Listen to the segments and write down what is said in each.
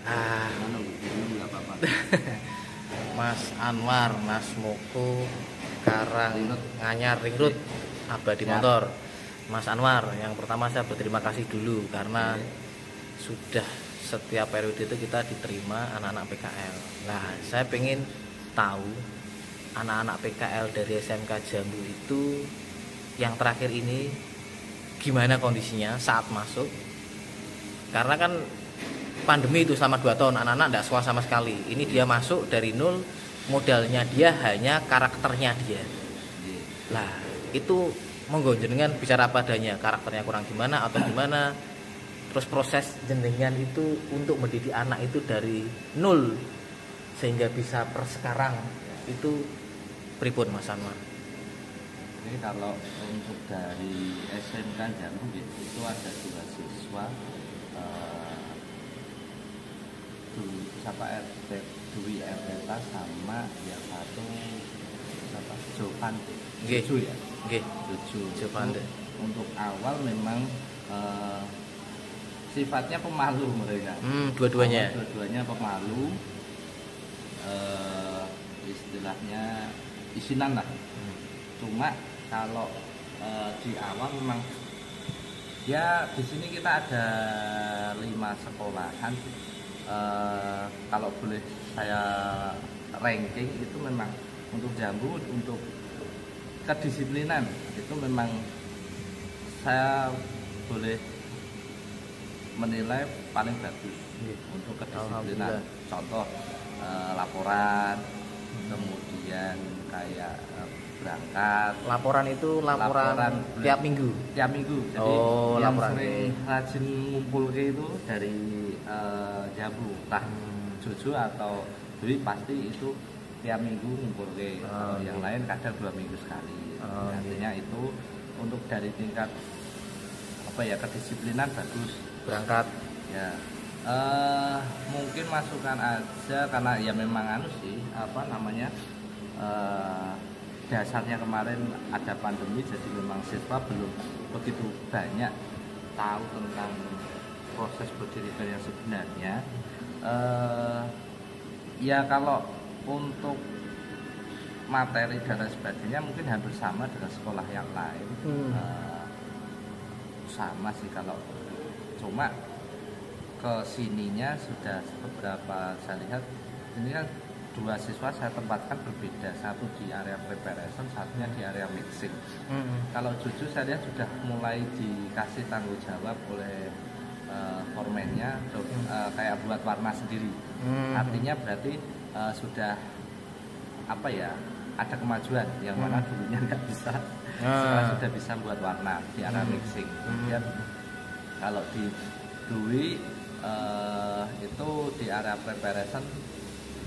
Ah, Mana begini nggak apa-apa. Mas Anwar, Mas Moko, Karang Nganyar Ring Road, Abadi Siap. Motor. Mas Anwar, yang pertama saya berterima kasih dulu karena sudah setiap periode itu kita diterima anak-anak PKL. Nah, saya pengen tahu anak-anak PKL dari SMK Jambu itu yang terakhir ini gimana kondisinya saat masuk. Karena kan pandemi itu selama 2 tahun anak-anak tidak sekolah sama sekali. Ini dia masuk dari nol, modalnya dia hanya karakternya dia. Lah itu monggo jenengan bicara apa adanya, karakternya kurang gimana atau gimana. Terus proses jenengan itu untuk mendidik anak itu dari nol sehingga bisa per sekarang itu pripun Mas Anwar? Jadi kalau untuk dari SMK Jambu itu ada 2 siswa siapa RT Dwi Erdeta sama yang satu siapa Jovan Nggih. Jojo ya Nggih, Jojo. Jovande. Untuk awal memang sifatnya pemalu mereka. Dua-duanya. Dua-duanya pemalu, istilahnya isinan lah. Cuma kalau di awal memang ya di sini kita ada 5 sekolahan. Kalau boleh saya ranking itu memang untuk Jambu, untuk kedisiplinan itu memang saya boleh menilai paling bagus untuk kedisiplinan. Contoh laporan, kemudian kayak berangkat. Laporan itu laporan tiap minggu. Tiap minggu. Jadi yang laporan sering rajin ngumpul itu dari Jambu, entah Jojo atau Dwi pasti itu tiap minggu ngumpul ke. Yang lain kadang 2 minggu sekali. Artinya itu untuk dari tingkat apa ya kedisiplinan bagus. Berangkat Ya mungkin masukan aja karena ya memang sih apa namanya dasarnya kemarin ada pandemi, jadi memang siswa belum begitu banyak tahu tentang proses berdirikan yang sebenarnya. Ya kalau untuk materi dan lain sebagainya mungkin hampir sama dengan sekolah yang lain. Sama sih kalau cuma kesininya sudah beberapa saya lihat ini kan 2 siswa saya tempatkan berbeda, satu di area preparation, satunya di area mixing. Kalau Jojo saya lihat sudah mulai dikasih tanggung jawab oleh formennya kayak buat warna sendiri. Artinya berarti sudah apa ya ada kemajuan yang mana dulunya nggak bisa, sekarang sudah bisa buat warna di area mixing. Kemudian kalau di Dwi itu di area preparation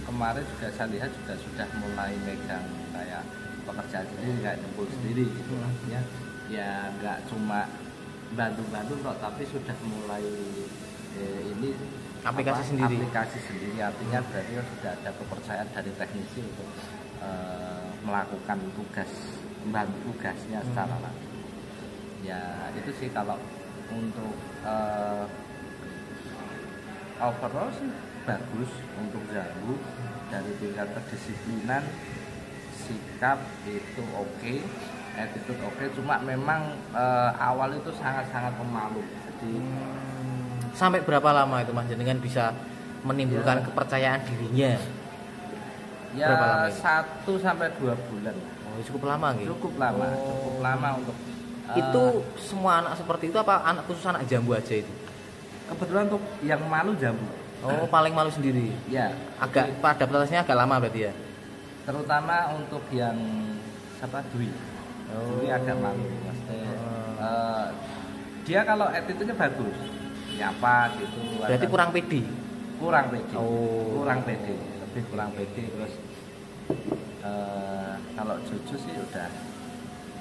kemarin juga saya lihat juga sudah mulai megang kayak pekerjaan sendiri, kayak nyempul sendiri gitu. Artinya ya nggak cuma bantu-bantu kok, tapi sudah mulai ini aplikasi sendiri. Artinya berarti sudah ada kepercayaan dari teknisi untuk melakukan membantu tugasnya secara langsung. Ya itu sih kalau untuk overall sih bagus untuk Jambu dari tingkat kedisiplinan, sikap itu oke, attitude oke. Cuma memang awal itu sangat-sangat pemalu. Jadi sampai berapa lama itu Mas jenengan bisa menimbulkan kepercayaan dirinya? Ya berapa lama itu? 1 sampai 2 bulan. Cukup lama gitu. Cukup lama untuk itu semua anak seperti itu apa anak khusus anak Jambu aja itu? Kebetulan untuk yang malu Jambu. Paling malu sendiri. Ya, agak adaptasinya agak lama berarti ya. Terutama untuk yang siapa Dwi. Dwi agak malu maksudnya. Dia kalau attitude-nya bagus. Nyapa gitu. Berarti kurang pede. Kurang pede. Lebih kurang pede terus kalau Jojo sih udah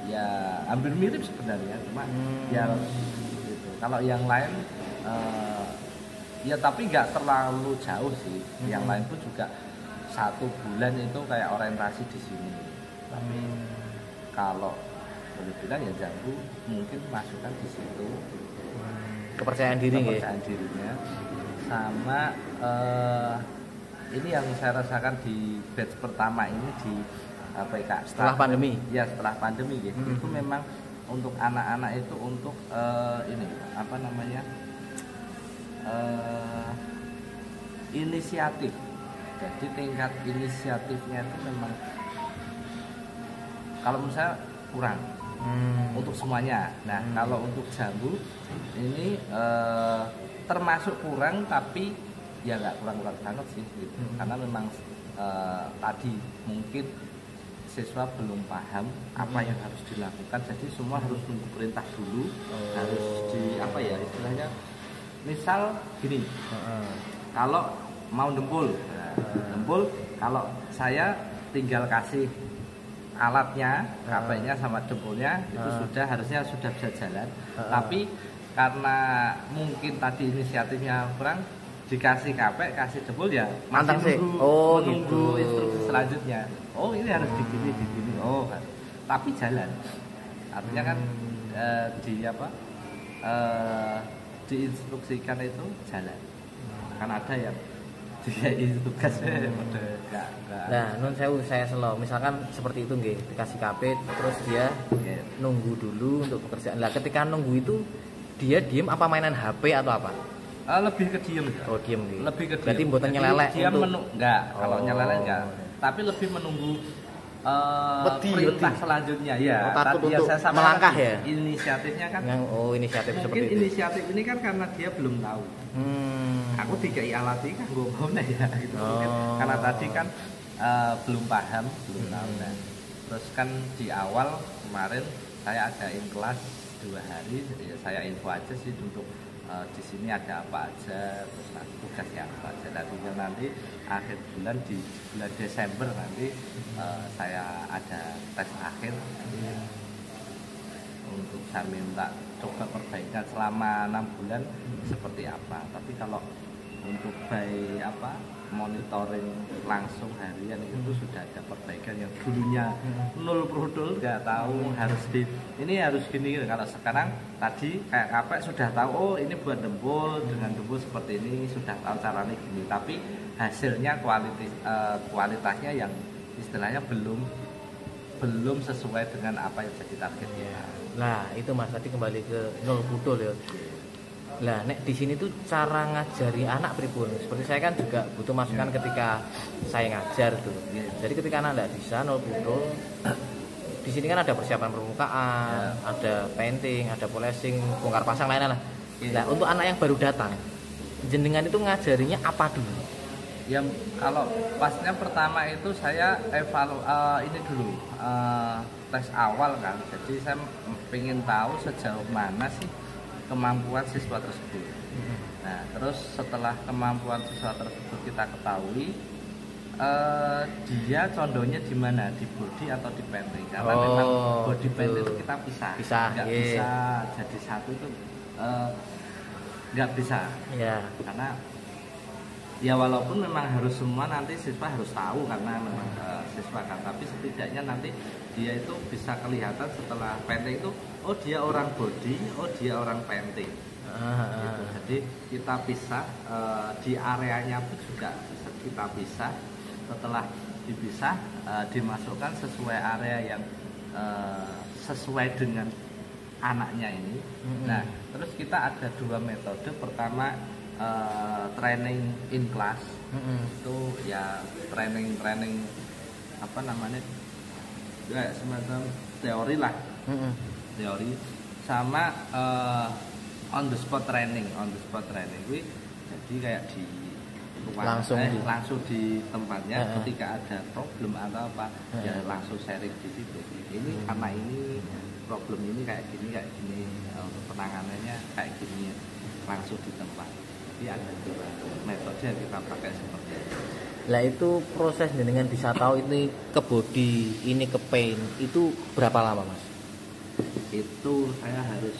ya hampir mirip sebenarnya, cuma ya gitu. Kalau yang lain ya tapi nggak terlalu jauh sih. Yang lain pun juga 1 bulan itu kayak orientasi di sini. Tapi kalau boleh bilang ya Jambu mungkin masukan di situ. Kepercayaan diri kepercayaan dirinya sama ini yang saya rasakan di batch pertama ini di PK setelah pandemi. Ya, setelah pandemi gitu. Itu memang untuk anak-anak itu untuk ini apa namanya? Inisiatif. Jadi tingkat inisiatifnya itu memang kalau menurut saya kurang untuk semuanya. Nah, kalau untuk jambu ini termasuk kurang, tapi ya nggak kurang-kurang banget sih gitu. Karena memang tadi mungkin siswa belum paham apa yang harus dilakukan, jadi semua harus nunggu perintah dulu, harus di apa ya istilahnya, misal gini, kalau mau dempul, dempul, kalau saya tinggal kasih alatnya, KP-nya sama dempulnya itu harusnya sudah bisa jalan. Tapi karena mungkin tadi inisiatifnya kurang, dikasih KP, kasih dempul ya masih menunggu gitu. Instruksi selanjutnya. Oh ini harus digini, oh kan. Tapi jalan. Artinya kan diinstruksikan itu jalan. Kan ada yang dia tugasnya enggak. Nah, nun sewu saya selo. Misalkan seperti itu nggih, dikasih KP terus dia nunggu dulu untuk pekerjaan. Lah ketika nunggu itu dia diem apa mainan HP atau apa? Lebih ke diem. Oh, diem gitu. Lebih ke diem. Berarti mboten nyelelek dia untuk enggak, kalau nyelelek enggak. Tapi lebih menunggu perintah selanjutnya ya. Takut tadi untuk saya melangkah ya. Inisiatifnya kan. Inisiatif mungkin seperti itu. Inisiatif ini kan karena dia belum tahu. Aku dikai alat ini kan gue mau ya gitu. Mungkin karena tadi kan belum paham, belum tahu. Nah, terus kan di awal kemarin saya adain kelas 2 hari, ya saya info aja sih untuk di sini ada apa aja, terus tugasnya apa aja. Nanti akhir bulan di bulan Desember nanti saya ada tes akhir untuk saya minta coba perbaikan selama 6 bulan seperti apa. Tapi kalau untuk monitoring langsung harian itu sudah ada perbaikan yang dulunya nol produl nggak tahu harus ini harus gini. Kalau sekarang tadi kayak KP sudah tahu, oh ini buat dempul, dengan dempul seperti ini, sudah tahu caranya gini, tapi hasilnya kualitasnya yang istilahnya belum sesuai dengan apa yang jadi targetnya. Nah itu Mas tadi kembali ke nol produl ya. Lah nek di sini tuh cara ngajari anak pripun. Seperti saya kan juga butuh masukan ketika saya ngajar tuh. Jadi ketika anak tidak bisa nol produl, di sini kan ada persiapan permukaan, ada painting, ada polishing, bongkar pasang lainnya lah. Nah untuk anak yang baru datang, jenengan itu ngajarinya apa dulu? Ya kalau pasnya pertama itu saya ini dulu tes awal kan. Jadi saya pengen tahu sejauh mana sih kemampuan siswa tersebut. Nah, terus setelah kemampuan siswa tersebut kita ketahui, dia condongnya di mana, di body atau di painting? Karena memang body painting itu kita pisah. Nggak bisa jadi satu itu, nggak bisa. Karena ya walaupun memang harus semua nanti siswa harus tahu karena memang siswa kan, tapi setidaknya nanti dia itu bisa kelihatan setelah painting itu, oh dia orang body, oh dia orang painting. Gitu. Jadi kita pisah di areanya pun juga kita pisah. Setelah dipisah dimasukkan sesuai area yang sesuai dengan anaknya ini. Nah terus kita ada 2 metode. Pertama training in class, itu ya training apa namanya, kayak semacam teori lah, teori sama on the spot training itu jadi kayak di langsung di tempatnya. Ketika ada problem atau apa ya langsung sharing di situ. Ini karena ini problem ini kayak gini penanganannya kayak gini, langsung di tempat. Jadi ada 2 metode yang kita pakai seperti itu. Lah itu proses dengan bisa tahu ini ke body, ini ke paint itu berapa lama Mas? Itu saya harus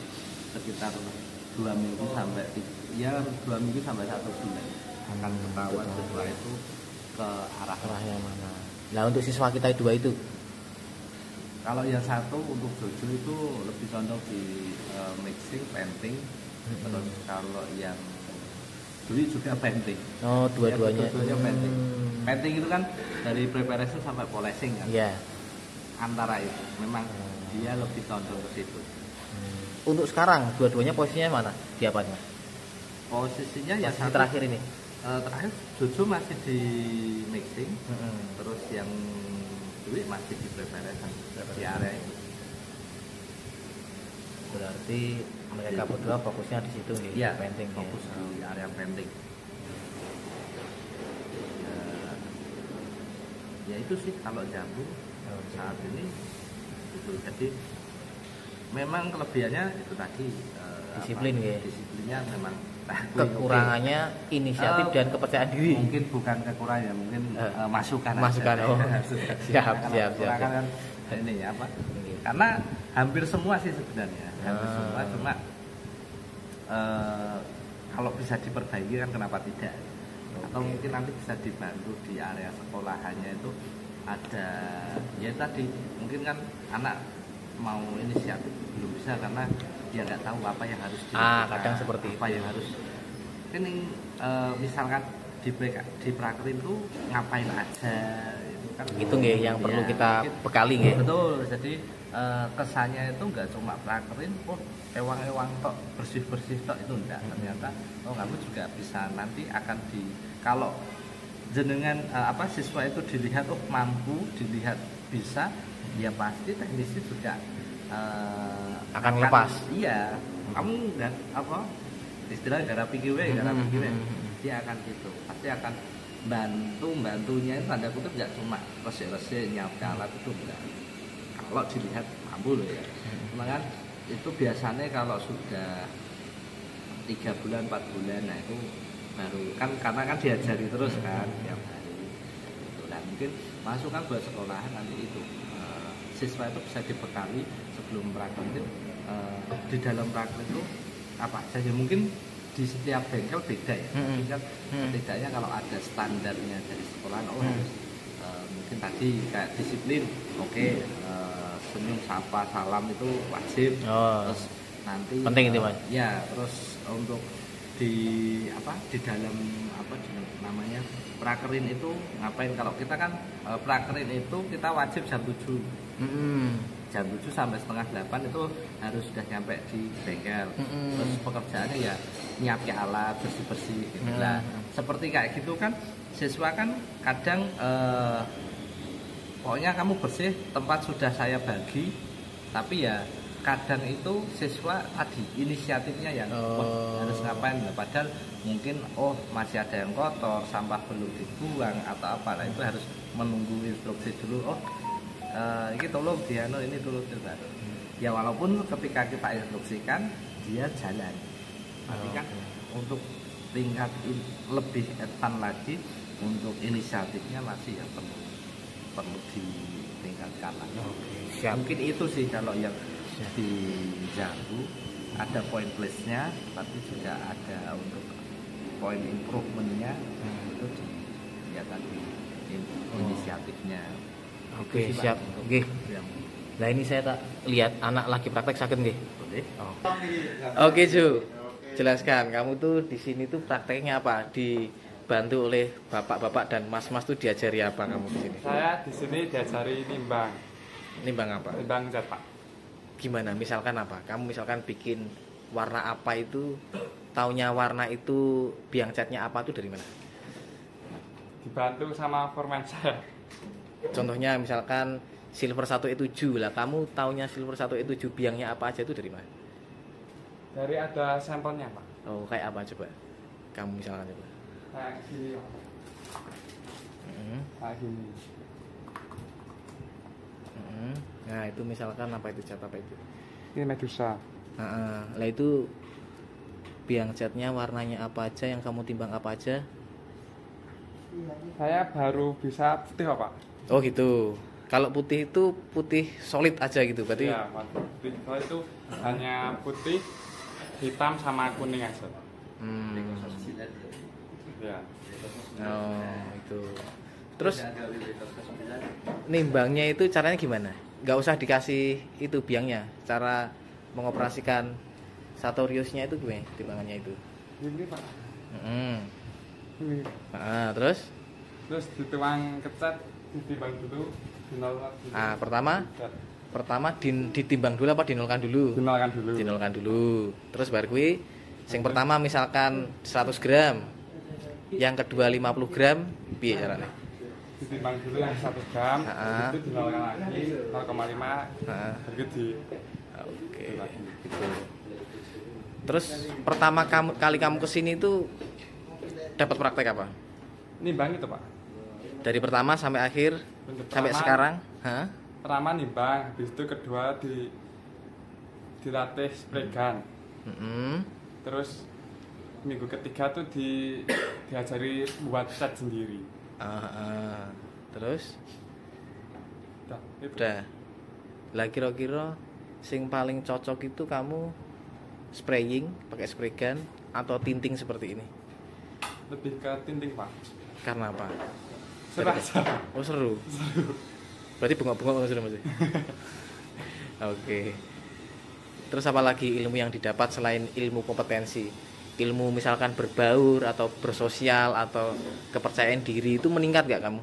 sekitar 2 minggu sampai 2 minggu sampai 1 bulan akan ketahuan siswa itu ke arah yang mana. Nah untuk siswa kita 2 itu, kalau yang satu untuk Jojo itu lebih condong di mixing, painting. Terus kalau yang Dwi juga painting. Oh, dua-duanya. Dua-duanya painting. Painting itu kan dari preparation sampai polishing kan. Iya. Antara itu memang dia lebih condong ke situ. Untuk sekarang dua-duanya posisinya mana? Di apanya? Posisinya ya Posisi terakhir ini. Terakhir Jojo masih di mixing, terus yang Dwi masih di preparation di area itu. Berarti mereka berdua fokusnya di situ nih, Iya, painting fokus di area painting. Ya itu sih kalau jambu saat ini itu. Jadi memang kelebihannya itu tadi disiplin ya. Disiplinnya memang kekurangannya inisiatif dan kepercayaan diri. Mungkin bukan kekurangan, mungkin masukan. Masukan. Aja. Oh. siap. Kan ini apa? Karena hampir semua sih sebenarnya, hampir semua, cuma kalau bisa diperbaiki kan kenapa tidak? Atau mungkin nanti bisa dibantu di area sekolahannya itu ada ya tadi mungkin kan anak mau inisiatif belum bisa karena dia nggak tahu apa yang harus dilakukan, kadang seperti apa yang harus ini misalkan di prakerin tuh ngapain aja itu kan itu nggih yang perlu kita bekali nggih. Betul, jadi kesannya itu nggak cuma prakerin ewang-ewang tok bersih-bersih tok itu enggak, ternyata kamu juga bisa nanti akan kalau jenengan siswa itu dilihat mampu, dilihat bisa, ya pasti teknisi juga akan lepas. Iya, kamu nggak istilah garap pikiwe, dia akan gitu, pasti akan bantunya itu tanda kutip nggak cuma resik-resik nyiapin alat itu enggak. Kalau dilihat mampu loh ya, kan itu biasanya kalau sudah 3 bulan 4 bulan, nah itu baru kan karena kan diajari terus kan tiap hari. Dan mungkin masukan buat sekolahan nanti itu siswa itu bisa dibekali sebelum praktek di dalam praktek itu apa saja mungkin di setiap bengkel beda ya. Tapi kan setidaknya kalau ada standarnya dari sekolahan harus mungkin tadi kayak disiplin, senyum sapa salam itu wajib. Terus nanti penting itu Mas. Ya, terus untuk di dalam namanya prakerin itu ngapain, kalau kita kan prakerin itu kita wajib jam 7. Jam 7 sampai setengah 8 itu harus sudah nyampe di bengkel. Terus pekerjaannya ya nyiapin alat, bersih-bersih gitu lah. Seperti kayak gitu kan siswa kan kadang pokoknya kamu bersih, tempat sudah saya bagi, tapi ya kadang itu siswa tadi inisiatifnya yang harus ngapain, padahal mungkin masih ada yang kotor, sampah belum dibuang atau apa, nah itu harus menunggu instruksi dulu. Ini tolong Diano, ini tolong baru. Ya walaupun ketika kita instruksikan dia jalan, tapi kan untuk tingkat lebih advance lagi untuk inisiatifnya masih ya perlu ditingkatkan lagi. Mungkin itu sih kalau yang di Jambu ada poin plusnya, tapi juga ada untuk poin improvementnya itu ya tadi inisiatifnya. Oke, siap. Oke. Nah ini saya tak lihat anak lagi praktek sakit nggih. Boleh. Oke Ju, jelaskan kamu tuh di sini tuh prakteknya apa? Dibantu oleh bapak-bapak dan mas-mas tuh diajari apa kamu di sini? Saya di sini diajari nimbang. Nimbang apa? Nimbang cat Pak. Gimana? Misalkan apa? Kamu misalkan bikin warna apa itu, taunya warna itu biang catnya apa tuh dari mana? Dibantu sama foreman saya. Contohnya misalkan silver 1E7 lah, kamu taunya silver 1E7 biangnya apa aja itu dari mana? Dari ada sampelnya Pak. Oh, kayak apa coba? Kamu misalkan coba. Kayak gini. Kayak gini. Nah itu misalkan apa itu cat apa itu? Ini medusa. Lah itu biang catnya warnanya apa aja, yang kamu timbang apa aja? Saya baru bisa putih Pak. Oh gitu. Kalau putih itu putih solid aja gitu berarti? Iya, putih. Kalau itu hanya putih, hitam sama kuning aja. Ya. Oh itu. Terus nimbangnya itu caranya gimana? Nggak usah dikasih itu biangnya. Cara mengoperasikan Sartoriusnya itu gimana timbangannya itu? Ini Pak. Nah, terus dituang kecat, ditimbang dulu, dinolkan dulu. nah pertama ditimbang dulu apa dinolkan dulu? Dinolkan dulu. Terus baru kuwi sing pertama misalkan 100 gram, yang kedua 50 gram, piye carane? Ditimbang dulu yang 1 gram, itu dinolkan lagi 0,5, baru di. Oke, gitu. Terus pertama kali kamu kesini itu dapat praktek apa? Nimbang itu Pak. Dari pertama sampai akhir, sampai sekarang? Pertama nimbang, habis itu kedua dilatih spray gun. Terus minggu ketiga tuh diajari buat set sendiri. Terus? Itu. Udah. Lah kira-kira sing paling cocok itu kamu spraying pakai spray gun atau tinting seperti ini? Lebih ke tinting Pak. Karena apa? Seru aja. Oh seru. Berarti bengok-bengok sudah masih. Oke. Terus apa lagi ilmu yang didapat selain ilmu kompetensi? Ilmu misalkan berbaur atau bersosial atau kepercayaan diri itu meningkat gak kamu?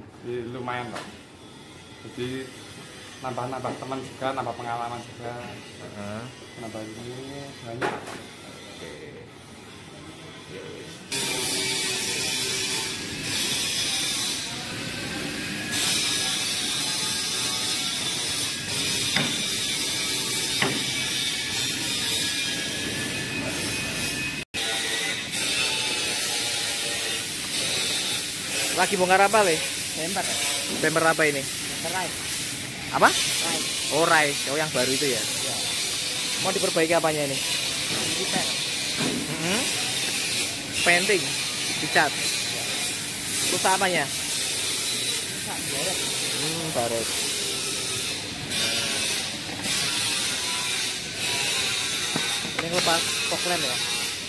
Lumayan Pak. Jadi nambah teman juga, nambah pengalaman juga. Nambah ini banyak. Lagi bongkar apa le? Bemper. Bemper apa ini? Bemper rice. Apa? Rice. Oh rice, yang baru itu ya? Ya. Mau diperbaiki apanya ini? Kita. Painting, dicat. Pulsa apanya? Baret. Baret. Ini lepas poklen ya?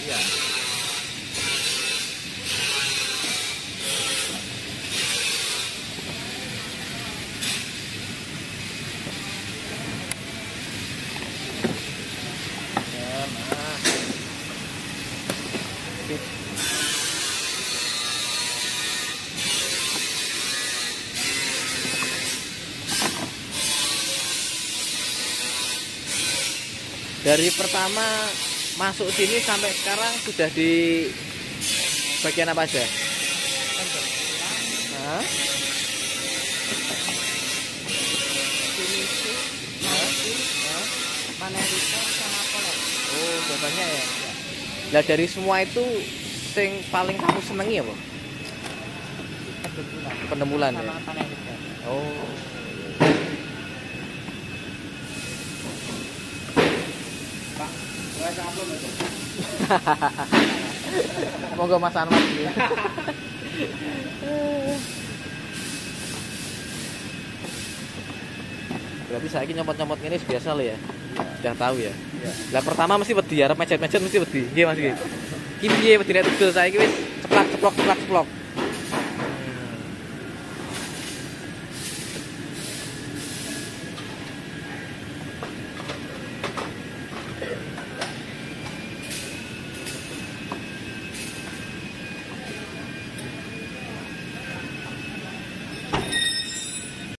Iya. Dari pertama masuk sini sampai sekarang sudah di bagian apa aja? Hah? Sama kolek. Oh, biasanya ya. Lah dari semua itu sing paling kamu senengi apa? Penemulan ya. Sama panen juga. Oh. Monggo Mas Anwar. Berarti saya nyopot-nyopot ini biasa lo ya. Sudah tahu ya. Lah pertama mesti wedi arep mejet-mejet mesti wedi. Nggih Mas nggih. Ki piye wedi nek tugel saiki wis ceplak.